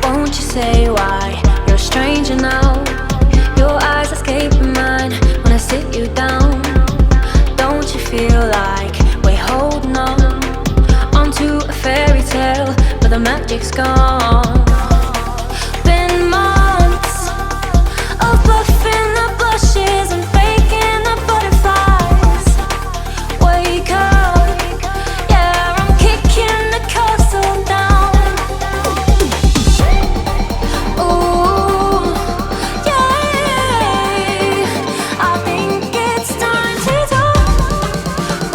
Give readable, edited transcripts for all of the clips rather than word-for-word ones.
Won't you say why you're a stranger now? Your eyes escape mine when I sit you down. Don't you feel like we're holding on onto a fairy tale, but the magic's gone? Been months of bluffing the blushes and faking the butterflies. Wake up, yeah, I'm kicking the castle down. Ooh, yeah, I think it's time to talk.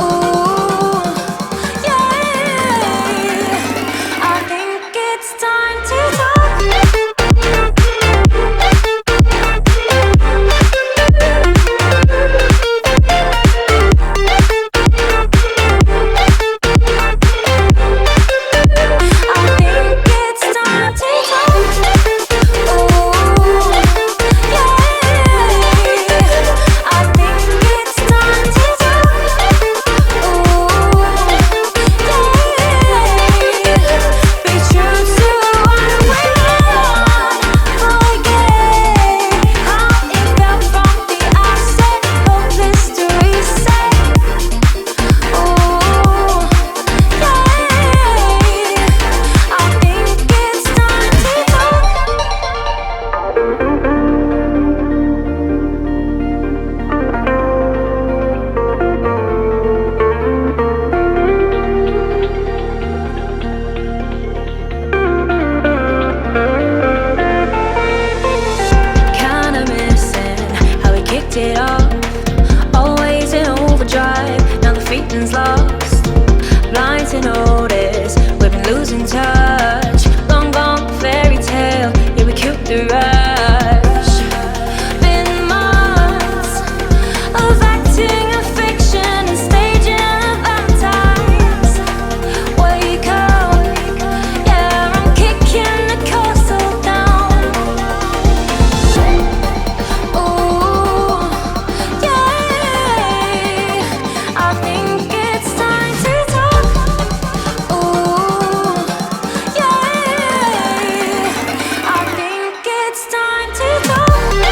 Ooh, yeah, I think it's time to talk. It off, always in overdrive. Now the feeling's lost, blind to notice we've been losing touch. Long gone fairy tale, yeah, we killed the rush. Been months of acting a fiction and staging a Valentine's. Wake up, yeah, I'm kicking the castle down. Ooh, I think it's time to talk. Ooh, yeah, I think it's time to talk. I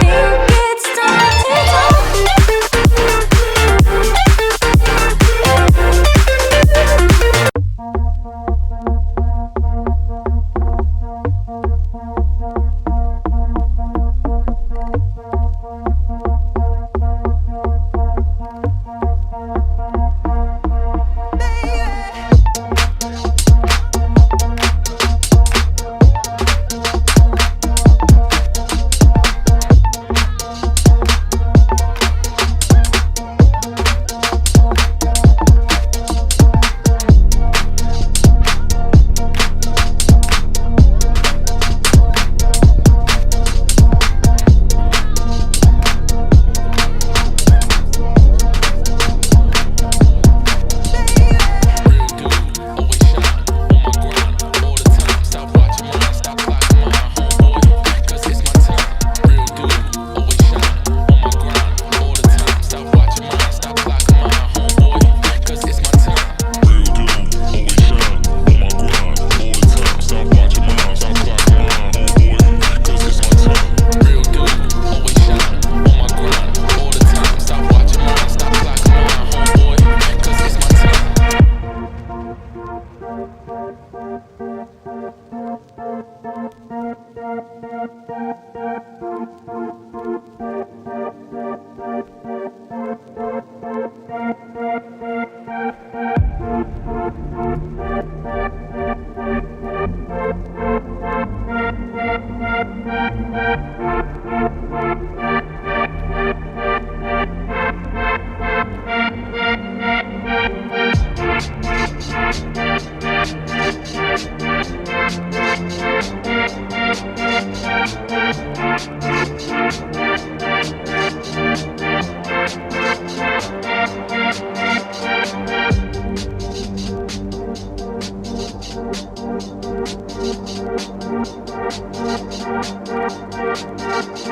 think it's time to talk.